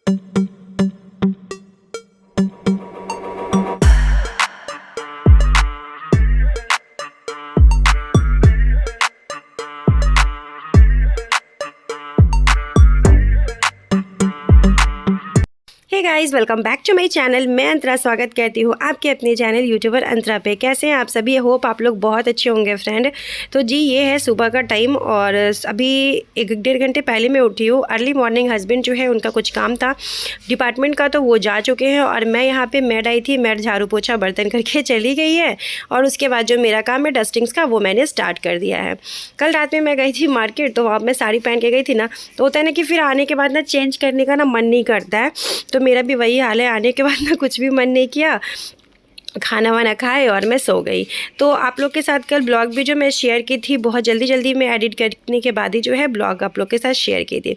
Hey guys, welcome back to my channel. मैं अंतरा स्वागत करती हूँ आपके अपने चैनल यूट्यूबर अंतरा पे। कैसे हैं आप सभी? होप आप लोग बहुत अच्छे होंगे फ्रेंड। तो जी, ये है सुबह का टाइम और अभी 1-1.5 घंटे पहले मैं उठी हूँ। अर्ली मॉर्निंग हस्बैंड जो है उनका कुछ काम था डिपार्टमेंट का, तो वो जा चुके हैं और मैं यहाँ पे मैड आई थी। मैड झाड़ू पोछा बर्तन करके चली गई है और उसके बाद जो मेरा काम है डस्टिंग्स का, वो मैंने स्टार्ट कर दिया है। कल रात में मैं गई थी मार्केट, तो वहाँ मैं साड़ी पहन के गई थी ना, तो होता है ना कि फिर आने के बाद ना चेंज करने का ना मन नहीं करता है। तो मेरा भी वही हाल है, आने के बाद ना कुछ भी मन नहीं किया, खाना वाना खाए और मैं सो गई। तो आप लोग के साथ कल ब्लॉग भी जो मैं शेयर की थी, बहुत जल्दी मैं एडिट करने के बाद ही जो है ब्लॉग आप लोग के साथ शेयर की थी।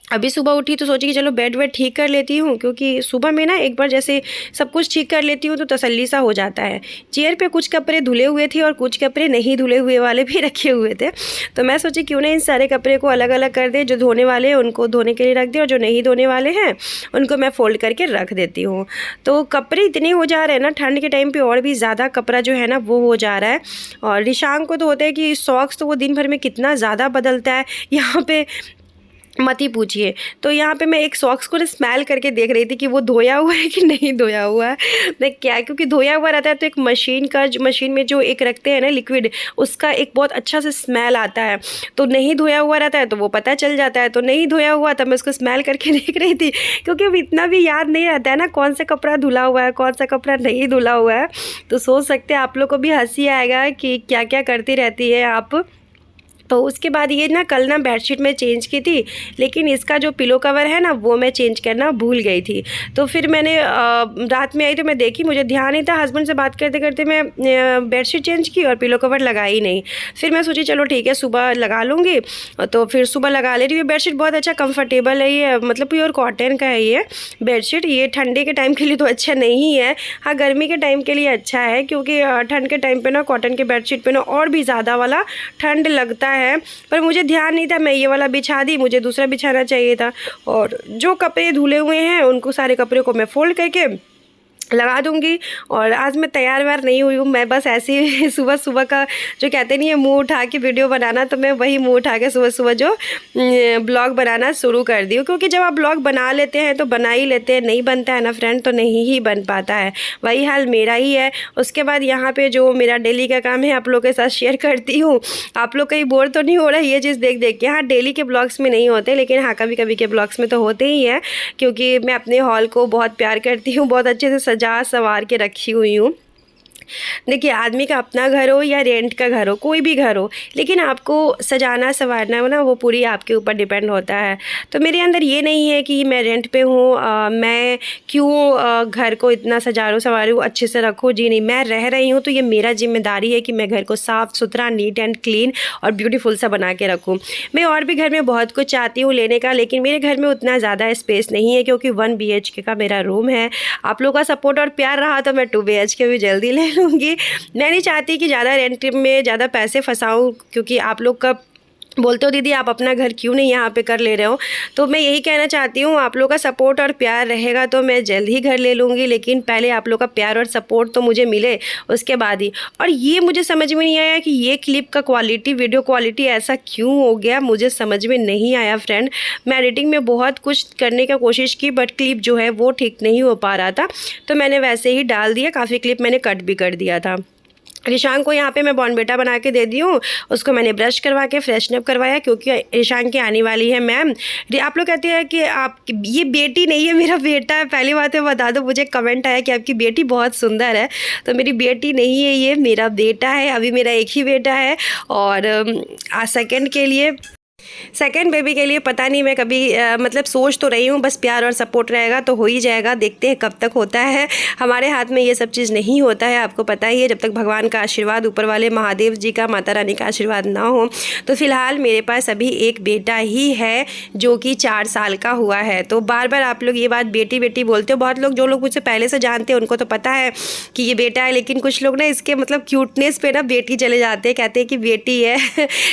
अभी सुबह उठी तो सोची कि चलो बेड वेड ठीक कर लेती हूँ, क्योंकि सुबह में ना एक बार जैसे सब कुछ ठीक कर लेती हूँ तो तसल्ली सा हो जाता है। चेयर पे कुछ कपड़े धुले हुए थे और कुछ कपड़े नहीं धुले हुए वाले भी रखे हुए थे, तो मैं सोची क्यों ना इन सारे कपड़े को अलग अलग कर दे। जो धोने वाले हैं उनको धोने के लिए रख दे और जो नहीं धोने वाले हैं उनको मैं फ़ोल्ड करके रख देती हूँ। तो कपड़े इतने हो जा रहे हैं ना ठंड के टाइम पर, और भी ज़्यादा कपड़ा जो है ना वो हो जा रहा है। और रिशांग को तो होता है कि सॉक्स तो वो दिन भर में कितना ज़्यादा बदलता है, यहाँ पे मत ही पूछिए। तो यहाँ पे मैं एक सॉक्स को स्मेल करके देख रही थी कि वो धोया हुआ है कि नहीं धोया हुआ है। मैं क्या, क्योंकि धोया हुआ रहता है तो एक मशीन में जो एक रखते हैं ना लिक्विड, उसका एक बहुत अच्छा से स्मेल आता है। तो नहीं धोया हुआ रहता है तो वो पता चल जाता है। तो नहीं धोया हुआ तब मैं उसको स्मेल करके देख रही थी, क्योंकि अब इतना भी याद नहीं रहता है ना कौन सा कपड़ा धुला हुआ है कौन सा कपड़ा नहीं धुला हुआ है। तो सोच सकते हैं आप लोग को भी हंसी आएगा कि क्या क्या करती रहती है आप। तो उसके बाद ये ना कल ना बेडशीट में चेंज की थी, लेकिन इसका जो पिलो कवर है ना वो मैं चेंज करना भूल गई थी। तो फिर मैंने रात में आई तो मैं देखी, मुझे ध्यान नहीं था, हस्बैंड से बात करते करते मैं बेडशीट चेंज की और पिलो कवर लगा ही नहीं। फिर मैं सोची चलो ठीक है सुबह लगा लूँगी, तो फिर सुबह लगा ले रही हूँ। बेडशीट बहुत अच्छा कंफर्टेबल है, ये मतलब प्योर कॉटन का है ये बेडशीट। ये ठंडे के टाइम के लिए तो अच्छा नहीं है, हाँ गर्मी के टाइम के लिए अच्छा है, क्योंकि ठंड के टाइम पर ना कॉटन के बेडशीट पर ना और भी ज़्यादा वाला ठंड लगता है। पर मुझे ध्यान नहीं था, मैं ये वाला बिछा दी, मुझे दूसरा बिछाना चाहिए था। और जो कपड़े धुले हुए हैं उनको सारे कपड़े को मैं फोल्ड करके लगा दूंगी। और आज मैं तैयार व्यार नहीं हुई हूँ, मैं बस ऐसे ही सुबह सुबह का जो कहते नहीं है मुंह उठा के वीडियो बनाना, तो मैं वही मुंह उठा के सुबह सुबह जो ब्लॉग बनाना शुरू कर दी हूँ। क्योंकि जब आप ब्लॉग बना लेते हैं तो बना ही लेते हैं, नहीं बनता है ना फ्रेंड तो नहीं ही बन पाता है। वही हाल मेरा ही है। उसके बाद यहाँ पे जो मेरा डेली का काम है आप लोग के साथ शेयर करती हूँ। आप लोग कहीं बोर तो नहीं हो रहा है ये चीज़ देख देख के? हाँ डेली के ब्लॉग्स में नहीं होते, लेकिन हाँ कभी कभी के ब्लॉग्स में तो होते ही हैं, क्योंकि मैं अपने हॉल को बहुत प्यार करती हूँ, बहुत अच्छे से सजा सवार के रखी हुई हूँ। देखिए, आदमी का अपना घर हो या रेंट का घर हो, कोई भी घर हो, लेकिन आपको सजाना संवारना हो ना वो पूरी आपके ऊपर डिपेंड होता है। तो मेरे अंदर ये नहीं है कि मैं रेंट पे हूँ, मैं क्यों घर को इतना सजारूँ संवारूँ अच्छे से रखूँ। जी नहीं, मैं रह रही हूँ तो ये मेरा जिम्मेदारी है कि मैं घर को साफ़ सुथरा नीट एंड क्लीन और ब्यूटीफुल सा बना के रखूँ। मैं और भी घर में बहुत कुछ चाहती हूँ लेने का, लेकिन मेरे घर में उतना ज़्यादा स्पेस नहीं है, क्योंकि 1 BHK का मेरा रूम है। आप लोगों का सपोर्ट और प्यार रहा तो मैं 2 BHK भी जल्दी ले लूँगी। मैं नहीं चाहती कि ज़्यादा रेंट में ज़्यादा पैसे फंसाऊँ, क्योंकि आप लोग का बोलते हो दीदी आप अपना घर क्यों नहीं यहाँ पे कर ले रहे हो। तो मैं यही कहना चाहती हूँ, आप लोग का सपोर्ट और प्यार रहेगा तो मैं जल्द ही घर ले लूँगी, लेकिन पहले आप लोग का प्यार और सपोर्ट तो मुझे मिले उसके बाद ही। और ये मुझे समझ में नहीं आया कि ये क्लिप का क्वालिटी, वीडियो क्वालिटी ऐसा क्यों हो गया, मुझे समझ में नहीं आया फ्रेंड। मैं एडिटिंग में बहुत कुछ करने का कोशिश की, बट क्लिप जो है वो ठीक नहीं हो पा रहा था, तो मैंने वैसे ही डाल दिया। काफ़ी क्लिप मैंने कट भी कर दिया था। रिशांग को यहाँ पे मैं बॉर्नविटा बना के दे दी हूँ, उसको मैंने ब्रश करवा के फ्रेशनअप करवाया, क्योंकि रिशांग की आने वाली है मैम। आप लोग कहते हैं कि आप ये बेटी नहीं है मेरा बेटा है। पहली बात है बता दो, मुझे कमेंट आया कि आपकी बेटी बहुत सुंदर है, तो मेरी बेटी नहीं है, ये मेरा बेटा है। अभी मेरा एक ही बेटा है और सेकंड बेबी के लिए पता नहीं, मैं कभी मतलब सोच तो रही हूँ, बस प्यार और सपोर्ट रहेगा तो हो ही जाएगा। देखते हैं कब तक होता है, हमारे हाथ में ये सब चीज़ नहीं होता है, आपको पता ही है। जब तक भगवान का आशीर्वाद, ऊपर वाले महादेव जी का, माता रानी का आशीर्वाद ना हो। तो फिलहाल मेरे पास अभी एक बेटा ही है जो कि 4 साल का हुआ है। तो बार बार आप लोग ये बात बेटी बेटी बोलते हो, बहुत लोग जो लोग मुझसे पहले से जानते हैं उनको तो पता है कि ये बेटा है, लेकिन कुछ लोग ना इसके मतलब क्यूटनेस पे ना बेटी चले जाते हैं, कहते हैं कि बेटी है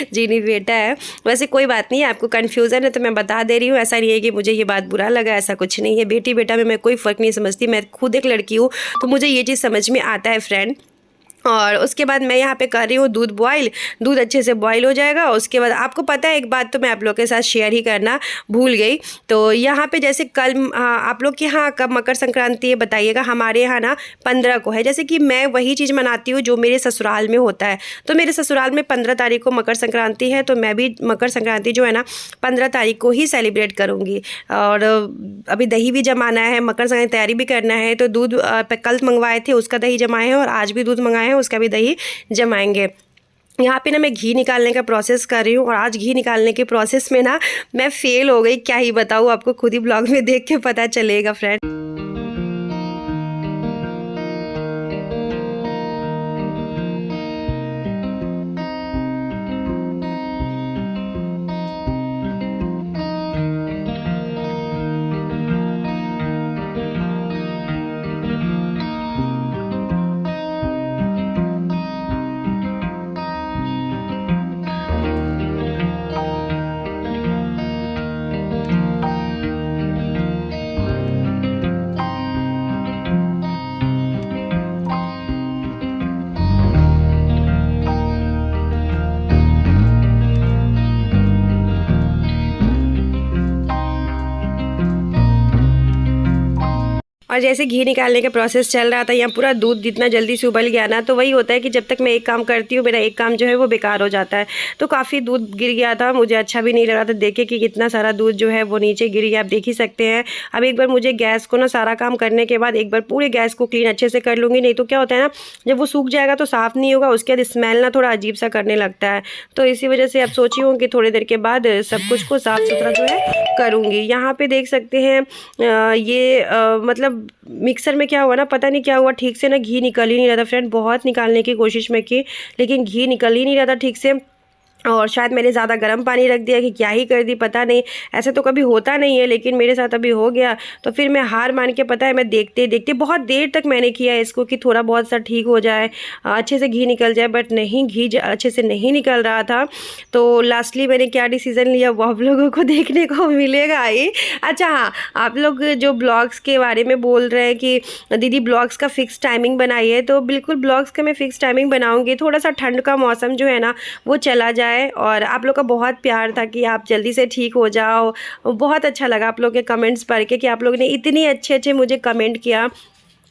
जी नहीं बेटा है। वैसे कोई बात नहीं है, आपको कन्फ्यूज़न है तो मैं बता दे रही हूँ। ऐसा नहीं है कि मुझे ये बात बुरा लगा, ऐसा कुछ नहीं है। बेटी बेटा में मैं कोई फ़र्क नहीं समझती, मैं खुद एक लड़की हूँ, तो मुझे ये चीज़ समझ में आता है फ्रेंड। और उसके बाद मैं यहाँ पे कर रही हूँ दूध बॉयल। दूध अच्छे से बॉयल हो जाएगा। उसके बाद आपको पता है एक बात तो मैं आप लोग के साथ शेयर ही करना भूल गई। तो यहाँ पे जैसे कल आप लोग के यहाँ कब मकर संक्रांति है बताइएगा। हमारे यहाँ ना 15 को है। जैसे कि मैं वही चीज़ मनाती हूँ जो मेरे ससुराल में होता है। तो मेरे ससुराल में 15 तारीख को मकर संक्रांति है, तो मैं भी मकर संक्रांति जो है ना 15 तारीख को ही सेलिब्रेट करूँगी। और अभी दही भी जमाना है, मकर संक्रांति तैयारी भी करना है। तो दूध कल मंगवाए थे, उसका दही जमाए हैं, और आज भी दूध मंगाए हैं, उसका भी दही जमाएंगे। यहाँ पे ना मैं घी निकालने का प्रोसेस कर रही हूँ, और आज घी निकालने के प्रोसेस में ना मैं फेल हो गई। क्या ही बताऊँ आपको, खुद ही ब्लॉग में देख के पता चलेगा फ्रेंड। और जैसे घी निकालने का प्रोसेस चल रहा था, यहाँ पूरा दूध जितना जल्दी से उबल गया ना, तो वही होता है कि जब तक मैं एक काम करती हूँ मेरा एक काम जो है वो बेकार हो जाता है। तो काफ़ी दूध गिर गया था, मुझे अच्छा भी नहीं लग रहा था। देखे कि कितना सारा दूध जो है वो नीचे गिर गया, आप देख ही सकते हैं। अब एक बार मुझे गैस को ना सारा काम करने के बाद एक बार पूरे गैस को क्लीन अच्छे से कर लूँगी, नहीं तो क्या होता है ना, जब वो सूख जाएगा तो साफ़ नहीं होगा, उसके बाद स्मेल ना थोड़ा अजीब सा करने लगता है। तो इसी वजह से अब सोची हूँ कि थोड़ी देर के बाद सब कुछ को साफ़ सुथरा जो है करूँगी। यहाँ पे देख सकते हैं मतलब मिक्सर में क्या हुआ ना, पता नहीं क्या हुआ, ठीक से ना घी निकल ही नहीं रहा था फ्रेंड। बहुत निकालने की कोशिश मैं की, लेकिन घी निकल ही नहीं रहा था ठीक से। और शायद मैंने ज़्यादा गर्म पानी रख दिया कि क्या ही कर दी, पता नहीं। ऐसे तो कभी होता नहीं है, लेकिन मेरे साथ अभी हो गया। तो फिर मैं हार मान के, पता है, मैं देखते देखते बहुत देर तक मैंने किया इसको कि थोड़ा बहुत सा ठीक हो जाए, अच्छे से घी निकल जाए, बट नहीं, घी अच्छे से नहीं निकल रहा था। तो लास्टली मैंने क्या डिसीज़न लिया वो आप लोगों को देखने को मिलेगा ही। अच्छा हाँ, आप लोग जो ब्लॉग्स के बारे में बोल रहे हैं कि दीदी ब्लॉग्स का फ़िक्स टाइमिंग बनाइए, तो बिल्कुल ब्लॉग्स का मैं फ़िक्स टाइमिंग बनाऊँगी। थोड़ा सा ठंड का मौसम जो है ना वो चला जाए। और आप लोग का बहुत प्यार था कि आप जल्दी से ठीक हो जाओ। बहुत अच्छा लगा आप लोग के कमेंट्स पढ़ के कि आप लोग ने इतने अच्छे अच्छे मुझे कमेंट किया,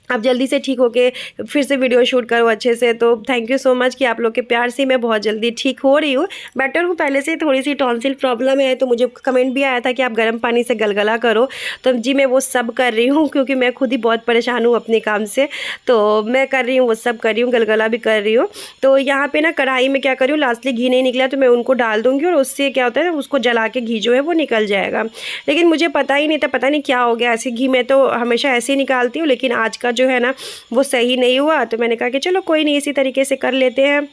आप जल्दी से ठीक होके फिर से वीडियो शूट करो अच्छे से। तो थैंक यू सो मच कि आप लोग के प्यार से मैं बहुत जल्दी ठीक हो रही हूँ, बेटर हूँ। पहले से थोड़ी सी टॉन्सिल प्रॉब्लम है, तो मुझे कमेंट भी आया था कि आप गर्म पानी से गलगला करो। तो जी मैं वो सब कर रही हूँ, क्योंकि मैं खुद ही बहुत परेशान हूँ अपने काम से। तो मैं कर रही हूँ, वो सब कर रही हूँ, गलगला भी कर रही हूँ। तो यहाँ पर ना कढ़ाई में क्या कर रही हूँ, लास्टली घी नहीं निकला तो मैं उनको डाल दूँगी, और उससे क्या होता है उसको जला के घी जो है वो निकल जाएगा। लेकिन मुझे पता ही नहीं था, पता नहीं क्या हो गया। ऐसे घी मैं तो हमेशा ऐसे ही निकालती हूँ, लेकिन आज का जो है ना वो सही नहीं हुआ। तो मैंने कहा कि चलो कोई नहीं, इसी तरीके से कर लेते हैं।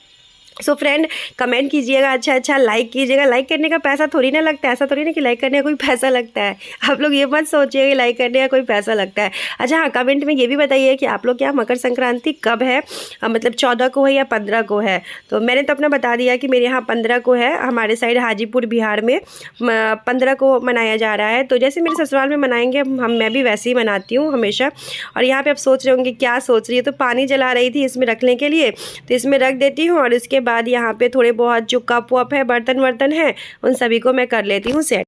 सो फ्रेंड, कमेंट कीजिएगा, अच्छा लाइक कीजिएगा। लाइक करने का पैसा थोड़ी ना लगता है, ऐसा थोड़ी ना कि लाइक करने का कोई पैसा लगता है। आप लोग ये मत सोचिए कि लाइक करने का कोई पैसा लगता है। अच्छा हाँ, कमेंट में ये भी बताइए कि आप लोग क्या मकर संक्रांति कब है, मतलब 14 को है या 15 को है। तो मैंने तो अपना बता दिया कि मेरे यहाँ 15 को है। हमारे साइड हाजीपुर बिहार में 15 को मनाया जा रहा है। तो जैसे मेरे ससुराल में मनाएंगे मैं भी वैसे ही मनाती हूँ हमेशा। और यहाँ पर आप सोच रहे होंगे क्या सोच रही है, तो पानी जला रही थी इसमें रखने के लिए, तो इसमें रख देती हूँ। और इसके बाद यहाँ पे थोड़े बहुत जो कप वप है, बर्तन वर्तन है, उन सभी को मैं कर लेती हूँ सेट।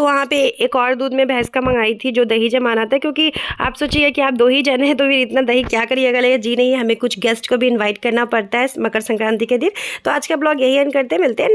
तो वहाँ पे एक और दूध में भैंस का मंगाई थी जो दही जमाना था, क्योंकि आप सोचिए कि आप 2 ही जने हैं तो फिर इतना दही क्या करिएगा। लेकिन जी नहीं, हमें कुछ गेस्ट को भी इनवाइट करना पड़ता है मकर संक्रांति के दिन। तो आज का ब्लॉग यही एंड करते हैं, मिलते हैं